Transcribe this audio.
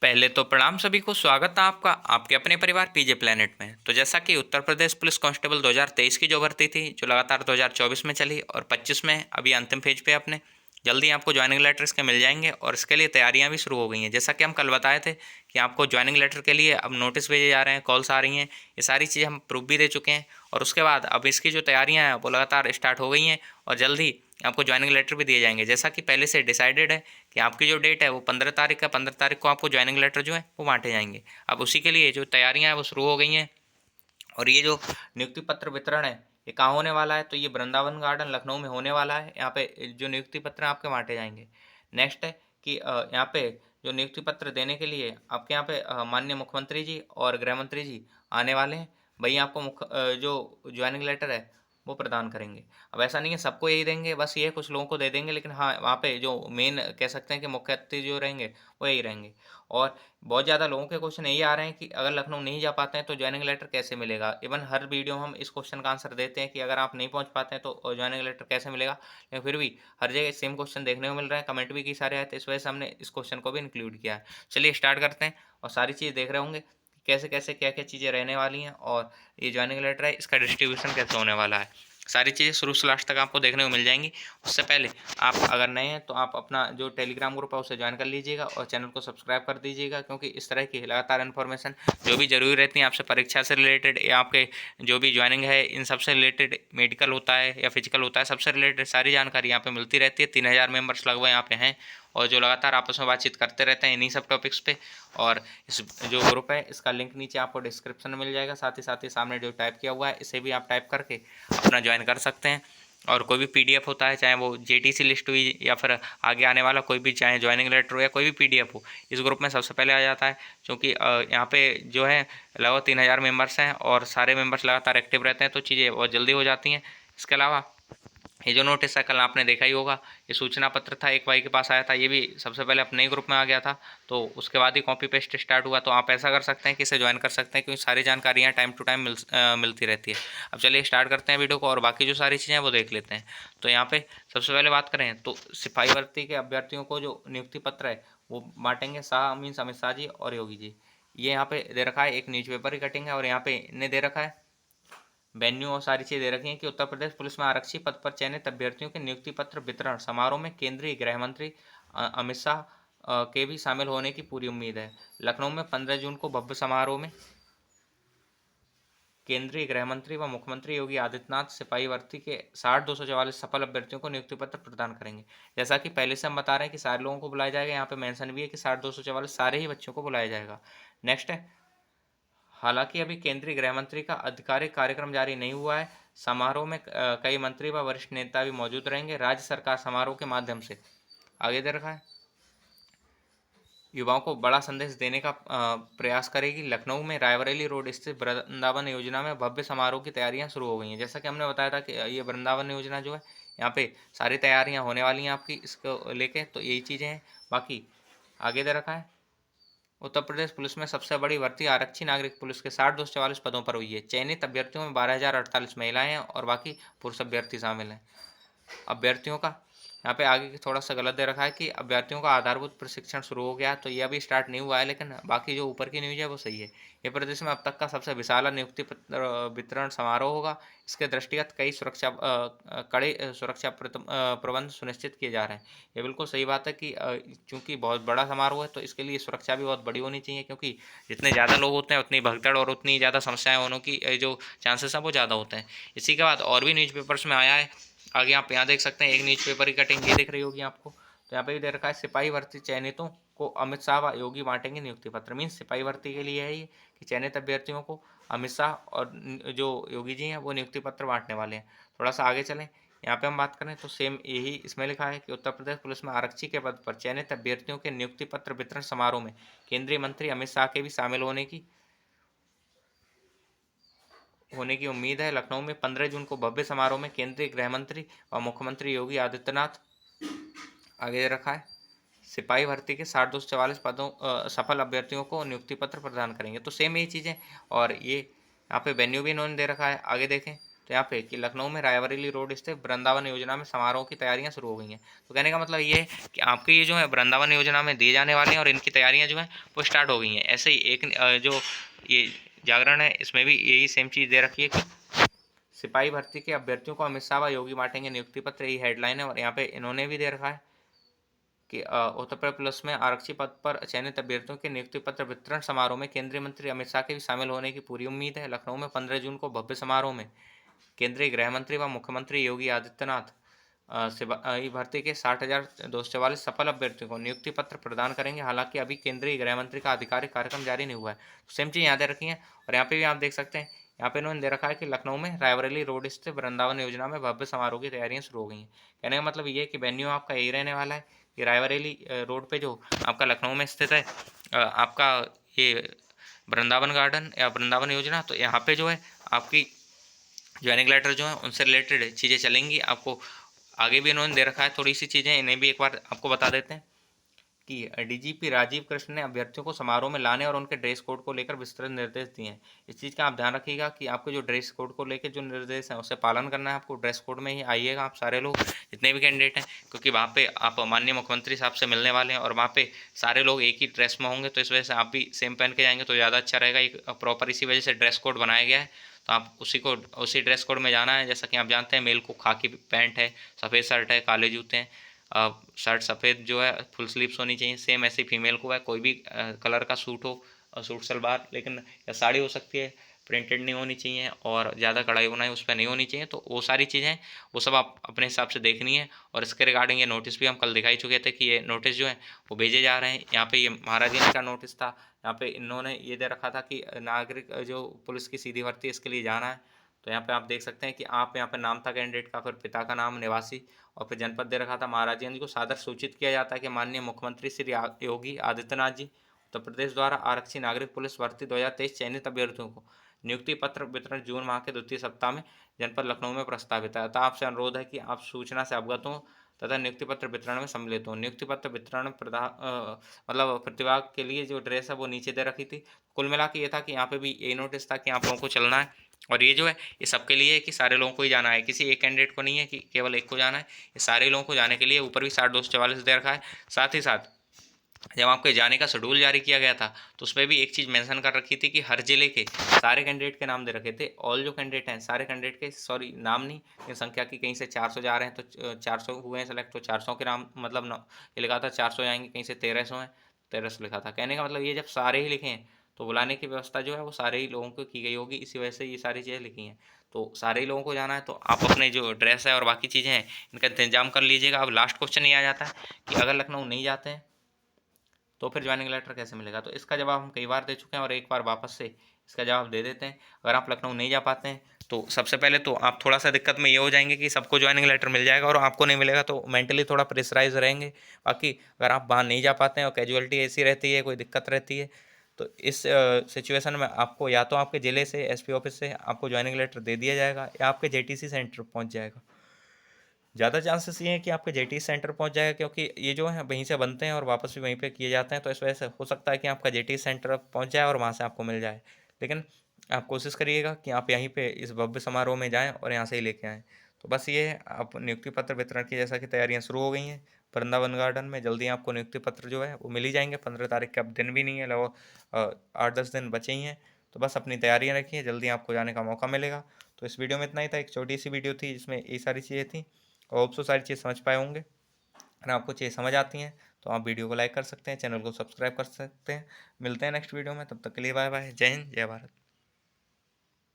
पहले तो प्रणाम सभी को, स्वागत है आपका आपके अपने परिवार पीजे प्लेनेट में। तो जैसा कि उत्तर प्रदेश पुलिस कांस्टेबल 2023 की जो भर्ती थी, जो लगातार 2024 में चली और 25 में अभी अंतिम फेज पे अपने जल्दी आपको ज्वाइनिंग लेटर इसके मिल जाएंगे और इसके लिए तैयारियां भी शुरू हो गई हैं। जैसा कि हम कल बताए थे कि आपको ज्वाइनिंग लेटर के लिए अब नोटिस भेजे जा रहे हैं, कॉल्स आ रही हैं, ये सारी चीज़ें हम प्रूफ भी दे चुके हैं। और उसके बाद अब इसकी जो तैयारियां हैं वो लगातार स्टार्ट हो गई हैं और जल्दी आपको ज्वाइनिंग लेटर भी दिए जाएंगे। जैसा कि पहले से डिसाइडेड है कि आपकी जो डेट है वो 15 तारीख है, 15 तारीख को आपको ज्वाइनिंग लेटर जो है वो बांटे जाएंगे। अब उसी के लिए जो तैयारियां हैं वो शुरू हो गई हैं। और ये जो नियुक्ति पत्र वितरण है ये कहाँ होने वाला है, तो ये वृंदावन गार्डन लखनऊ में होने वाला है। यहाँ पे जो नियुक्ति पत्र आपके बांटे जाएंगे। नेक्स्ट है कि यहाँ पे जो नियुक्ति पत्र देने के लिए आपके यहाँ पे माननीय मुख्यमंत्री जी और गृह मंत्री जी आने वाले हैं। वही आपको जो ज्वाइनिंग लेटर है वो प्रदान करेंगे। अब ऐसा नहीं है सबको यही देंगे, बस ये कुछ लोगों को दे देंगे, लेकिन हाँ वहाँ पे जो मेन कह सकते हैं कि मुख्य अतिथि जो रहेंगे वो यही रहेंगे। और बहुत ज़्यादा लोगों के क्वेश्चन यही आ रहे हैं कि अगर लखनऊ नहीं जा पाते हैं तो ज्वाइनिंग लेटर कैसे मिलेगा। इवन हर वीडियो में हम इस क्वेश्चन का आंसर देते हैं कि अगर आप नहीं पहुंच पाते हैं तो ज्वाइनिंग लेटर कैसे मिलेगा, लेकिन फिर भी हर जगह सेम क्वेश्चन देखने को मिल रहा है, कमेंट भी कई सारे आए थे, इस वजह से हमने इस क्वेश्चन को भी इंक्लूड किया है। चलिए स्टार्ट करते हैं और सारी चीज़ देख रहे होंगे कि कैसे कैसे क्या क्या चीज़ें रहने वाली हैं और ये ज्वाइनिंग लेटर है इसका डिस्ट्रीब्यूशन कैसे होने वाला है। सारी चीज़ें शुरू से लास्ट तक आपको देखने को मिल जाएंगी। उससे पहले आप अगर नए हैं तो आप अपना जो टेलीग्राम ग्रुप है उसे ज्वाइन कर लीजिएगा और चैनल को सब्सक्राइब कर दीजिएगा, क्योंकि इस तरह की लगातार इन्फॉर्मेशन जो भी जरूरी रहती है आपसे परीक्षा से रिलेटेड या आपके जो भी ज्वाइनिंग है इन सबसे रिलेटेड, मेडिकल होता है या फिजिकल होता है, सबसे रिलेटेड सारी जानकारी यहाँ पे मिलती रहती है। 3000 मेंबर्स लगभग यहाँ पे हैं और जो लगातार आपस में बातचीत करते रहते हैं इन्हीं सब टॉपिक्स पे। और इस जो ग्रुप है इसका लिंक नीचे आपको डिस्क्रिप्शन में मिल जाएगा, साथ ही सामने जो टाइप किया हुआ है इसे भी आप टाइप करके अपना ज्वाइन कर सकते हैं। और कोई भी पीडीएफ होता है, चाहे वो जेटीसी लिस्ट हुई या फिर आगे आने वाला कोई भी, चाहे ज्वाइनिंग लेटर हो या कोई भी पीडीएफ हो, इस ग्रुप में सबसे पहले आ जाता है। क्योंकि यहाँ पे जो है लगभग 3000 मेंबर्स हैं और सारे मेंबर्स लगातार एक्टिव रहते हैं तो चीज़ें बहुत जल्दी हो जाती हैं। इसके अलावा ये जो नोटिस है कल आपने देखा ही होगा, ये सूचना पत्र था, एक भाई के पास आया था, ये भी सबसे पहले अपने ही ग्रुप में आ गया था, तो उसके बाद ही कॉपी पेस्ट स्टार्ट हुआ। तो आप ऐसा कर सकते हैं कि इसे ज्वाइन कर सकते हैं, क्योंकि सारी जानकारियाँ टाइम टू टाइम मिलती रहती है। अब चलिए स्टार्ट करते हैं वीडियो को और बाकी जो सारी चीज़ें हैं वो देख लेते हैं। तो यहाँ पे सबसे पहले बात करें तो सिपाही भर्ती के अभ्यर्थियों को जो नियुक्ति पत्र है वो बांटेंगे शाह मीन्स अमित शाह जी और योगी जी। ये यहाँ पे दे रखा है, एक न्यूज़पेपर की कटिंग है और यहाँ पे इन्हें दे रखा है वेन्यू और सारी चीज़ें दे रखी हैं कि उत्तर प्रदेश पुलिस में आरक्षी पद पर चयनित अभ्यर्थियों के नियुक्ति पत्र वितरण समारोह में केंद्रीय गृह मंत्री अमित शाह के भी शामिल होने की पूरी उम्मीद है। लखनऊ में 15 जून को भव्य समारोह में केंद्रीय गृह मंत्री व मुख्यमंत्री योगी आदित्यनाथ सिपाही भर्ती के 60,244 सफल अभ्यर्थियों को नियुक्ति पत्र प्रदान करेंगे। जैसा कि पहले से हम बता रहे हैं कि सारे लोगों को बुलाया जाएगा, यहाँ पे मेंशन भी है कि 60,244 सारे ही बच्चों को बुलाया जाएगा। नेक्स्ट है, हालांकि अभी केंद्रीय गृह मंत्री का आधिकारिक कार्यक्रम जारी नहीं हुआ है। समारोह में कई मंत्री व वरिष्ठ नेता भी मौजूद रहेंगे। राज्य सरकार समारोह के माध्यम से आगे दे रखा है युवाओं को बड़ा संदेश देने का प्रयास करेगी। लखनऊ में रायबरेली रोड स्थित वृंदावन योजना में भव्य समारोह की तैयारियां शुरू हो गई हैं। जैसा कि हमने बताया था कि ये वृंदावन योजना जो है यहाँ पे सारी तैयारियां होने वाली हैं आपकी इसको लेके, तो यही चीज़ें हैं। बाकी आगे दे रखा है उत्तर प्रदेश पुलिस में सबसे बड़ी भर्ती आरक्षी नागरिक पुलिस के 60,244 पदों पर हुई है। चयनित अभ्यर्थियों में 12,048 महिलाएं हैं और बाकी पुरुष अभ्यर्थी शामिल हैं। अभ्यर्थियों का यहाँ पे आगे थोड़ा सा गलत दे रखा है कि अभ्यर्थियों का आधारभूत प्रशिक्षण शुरू हो गया, तो यह अभी स्टार्ट नहीं हुआ है, लेकिन बाकी जो ऊपर की न्यूज़ है वो सही है। ये प्रदेश में अब तक का सबसे विशाल नियुक्ति पत्र वितरण समारोह होगा। इसके दृष्टिगत कई कड़े सुरक्षा प्रबंध सुनिश्चित किए जा रहे हैं। ये बिल्कुल सही बात है कि चूंकि बहुत बड़ा समारोह है तो इसके लिए सुरक्षा भी बहुत बड़ी होनी चाहिए, क्योंकि जितने ज़्यादा लोग होते हैं उतनी भगदड़ और उतनी ज़्यादा समस्याएं होने की जो चांसेस हैं वो ज़्यादा होते हैं। इसी के बाद और भी न्यूज़पेपर्स में आया है, आगे आप यहाँ देख सकते हैं, एक न्यूज़पेपर की कटिंग ये दिख रही होगी आपको, तो यहाँ पे भी दे रखा है सिपाही भर्ती चयनितों को अमित शाह व योगी बांटेंगे नियुक्ति पत्र। मीन्स सिपाही भर्ती के लिए है ये कि चयनित अभ्यर्थियों को अमित शाह और जो योगी जी हैं वो नियुक्ति पत्र बांटने वाले हैं। थोड़ा सा आगे चलें, यहाँ पे हम बात करें तो सेम यही इसमें लिखा है कि उत्तर प्रदेश पुलिस में आरक्षी के पद पर चयनित अभ्यर्थियों के नियुक्ति पत्र वितरण समारोह में केंद्रीय मंत्री अमित शाह के भी शामिल होने की उम्मीद है। लखनऊ में 15 जून को भव्य समारोह में केंद्रीय गृह मंत्री और मुख्यमंत्री योगी आदित्यनाथ आगे दे रखा है सिपाही भर्ती के 60,244 पदों सफल अभ्यर्थियों को नियुक्ति पत्र प्रदान करेंगे। तो सेम यही चीज़ें, और ये यहाँ पे वेन्यू भी इन्होंने दे रखा है, आगे देखें तो यहाँ पे कि लखनऊ में रायबरेली रोड स्थित वृंदावन योजना में समारोह की तैयारियां शुरू हो गई हैं। तो कहने का मतलब ये है कि आपके ये जो है वृंदावन योजना में दिए जाने वाले हैं और इनकी तैयारियां जो है वो स्टार्ट हो गई हैं। ऐसे ही एक जो ये जागरण है इसमें भी यही सेम चीज़ दे रखी है कि सिपाही भर्ती के अभ्यर्थियों को अमित शाह व योगी बांटेंगे नियुक्ति पत्र, यही हेडलाइन है। और यहाँ पे इन्होंने भी दे रखा है कि उत्तर प्रदेश पुलिस में आरक्षी पद पर चयनित अभ्यर्थियों के नियुक्ति पत्र वितरण समारोह में केंद्रीय मंत्री अमित शाह के भी शामिल होने की पूरी उम्मीद है। लखनऊ में 15 जून को भव्य समारोह में केंद्रीय गृह मंत्री व मुख्यमंत्री योगी आदित्यनाथ सिपाही भर्ती के 60,244 सफल अभ्यर्थियों को नियुक्ति पत्र प्रदान करेंगे। हालांकि अभी केंद्रीय गृह मंत्री का आधिकारिक कार्यक्रम जारी नहीं हुआ है। सेम चीज़ यहाँ दे रखी है। और यहाँ पे भी आप देख सकते हैं, यहाँ पे इन्होंने दे रखा है कि लखनऊ में रायबरेली रोड स्थित वृंदावन योजना में भव्य समारोह की तैयारियां शुरू हो गई हैं। कहने का मतलब ये है कि वेन्यू आपका यही रहने वाला है कि रायबरेली रोड पे जो आपका लखनऊ में स्थित है आपका ये वृंदावन गार्डन या वृंदावन योजना, तो यहाँ पे जो है आपकी ज्वाइनिंग लेटर जो है उनसे रिलेटेड चीज़ें चलेंगी। आपको आगे भी इन्होंने दे रखा है थोड़ी सी चीज़ें, इन्हें भी एक बार आपको बता देते हैं कि डीजीपी राजीव कृष्ण ने अभ्यर्थियों को समारोह में लाने और उनके ड्रेस कोड को लेकर विस्तृत निर्देश दिए हैं। इस चीज़ का आप ध्यान रखिएगा कि आपके जो ड्रेस कोड को लेकर जो निर्देश हैं उससे पालन करना है। आपको ड्रेस कोड में ही आइएगा आप सारे लोग, जितने भी कैंडिडेट हैं, क्योंकि वहाँ पे आप माननीय मुख्यमंत्री साहब से मिलने वाले हैं और वहाँ पे सारे लोग एक ही ड्रेस में होंगे, तो इस वजह से आप भी सेम पहन के जाएंगे तो ज़्यादा अच्छा रहेगा। एक प्रॉपर इसी वजह से ड्रेस कोड बनाया गया है, तो आप उसी ड्रेस कोड में जाना है। जैसा कि आप जानते हैं मेल को खाकी पैंट है, सफ़ेद शर्ट है, काले जूते हैं, शर्ट सफ़ेद जो है फुल स्लीव्स होनी चाहिए। सेम ऐसे फीमेल को है कोई भी कलर का सूट हो, सूट सलवार, लेकिन या साड़ी हो सकती है, प्रिंटेड नहीं होनी चाहिए और ज़्यादा कढ़ाई बुनाई उस पर नहीं होनी चाहिए। तो वो सारी चीज़ें वो सब आप अपने हिसाब से देखनी है। और इसके रिगार्डिंग ये नोटिस भी हम कल दिखाई चुके थे कि ये नोटिस जो है वो भेजे जा रहे हैं। यहाँ पे ये महाराजगंज का नोटिस था, यहाँ पे इन्होंने ये दे रखा था कि नागरिक जो पुलिस की सीधी भर्ती है इसके लिए जाना है। तो यहाँ पे आप देख सकते हैं कि आप यहाँ पे नाम था कैंडिडेट का, फिर पिता का नाम, निवासी, और फिर जनपद दे रखा था महाराजगंज को। सादर सूचित किया जाता है कि माननीय मुख्यमंत्री श्री योगी आदित्यनाथ जी उत्तर प्रदेश द्वारा आरक्षी नागरिक पुलिस भर्ती 2023 चयनित अभ्यर्थियों को नियुक्ति पत्र वितरण जून माह के द्वितीय सप्ताह में जनपद लखनऊ में प्रस्तावित है। अतः आपसे अनुरोध है कि आप सूचना से अवगत हों तथा नियुक्ति पत्र वितरण में सम्मिलित हों। नियुक्ति पत्र वितरण मतलब प्रतिभाग के लिए जो ड्रेस है वो नीचे दे रखी थी। कुल मिला के ये था कि यहाँ पे भी यही नोटिस था कि आप लोगों को चलना है। और ये जो है ये सबके लिए है कि सारे लोगों को ही जाना है, किसी एक कैंडिडेट को नहीं है कि केवल एक को जाना है। ये सारे लोगों को जाने के लिए ऊपर भी 60,244 दे रखा है। साथ ही साथ जब आपके जाने का शेड्यूल जारी किया गया था तो उसमें भी एक चीज़ मेंशन कर रखी थी कि हर जिले के सारे कैंडिडेट के नाम दे रखे थे। ऑल जो कैंडिडेट हैं सारे कैंडिडेट के, सॉरी नाम नहीं, लेकिन संख्या की, कहीं से 400 जा रहे हैं तो 400 हुए हैं सेलेक्ट, तो 400 के नाम मतलब ये लिखा था 400 जाएंगे, कहीं से 1300 हैं 1300 लिखा था। कहने का मतलब ये जब सारे ही लिखे हैं तो बुलाने की व्यवस्था जो है वो सारे ही लोगों को की गई होगी, इसी वजह से ये सारी चीज़ें लिखी हैं। तो सारे ही लोगों को जाना है, तो आप अपने जो ड्रेस है और बाकी चीज़ें हैं इनका इंतजाम कर लीजिएगा। अब लास्ट क्वेश्चन ये आ जाता है कि अगर लखनऊ नहीं जाते हैं तो फिर ज्वाइनिंग लेटर कैसे मिलेगा। तो इसका जवाब हम कई बार दे चुके हैं और एक बार वापस से इसका जवाब दे देते हैं। अगर आप लखनऊ नहीं जा पाते हैं तो सबसे पहले तो आप थोड़ा सा दिक्कत में ये हो जाएंगे कि सबको ज्वाइनिंग लेटर मिल जाएगा और आपको नहीं मिलेगा, तो मेंटली थोड़ा प्रेशराइज रहेंगे। बाकी अगर आप वहाँ नहीं जा पाते हैं और कैजुअलिटी ऐसी रहती है, कोई दिक्कत रहती है, तो इस सिचुएशन में आपको या तो आपके ज़िले से एसपी ऑफिस से आपको ज्वाइनिंग लेटर दे दिया जाएगा या आपके जेटीसी सेंटर पहुँच जाएगा। ज़्यादा चांसेस ये हैं कि आपके जेटी सेंटर पहुंच जाएगा, क्योंकि ये जो है वहीं से बनते हैं और वापस भी वहीं पे किए जाते हैं, तो इस वजह से हो सकता है कि आपका जेटी सेंटर पहुंच जाए और वहां से आपको मिल जाए। लेकिन आप कोशिश करिएगा कि आप यहीं पे इस भव्य समारोह में जाएं और यहाँ से ही लेके आएँ। तो बस ये है, आप नियुक्ति पत्र वितरण की जैसा कि तैयारियाँ शुरू हो गई हैं वृंदावन गार्डन में। जल्दी आपको नियुक्ति पत्र जो है वो मिल ही जाएंगे। 15 तारीख का अब दिन भी नहीं है, लगभग 8-10 दिन बचे ही हैं। तो बस अपनी तैयारियाँ रखिए, जल्दी आपको जाने का मौका मिलेगा। तो इस वीडियो में इतना ही था, एक छोटी सी वीडियो थी जिसमें ये सारी चीज़ें थी। होप सो सारी चीज़ समझ पाए होंगे। अगर आपको चीज़ें समझ आती हैं तो आप वीडियो को लाइक कर सकते हैं, चैनल को सब्सक्राइब कर सकते हैं। मिलते हैं नेक्स्ट वीडियो में, तब तक के लिए बाय बाय। जय हिंद, जय भारत।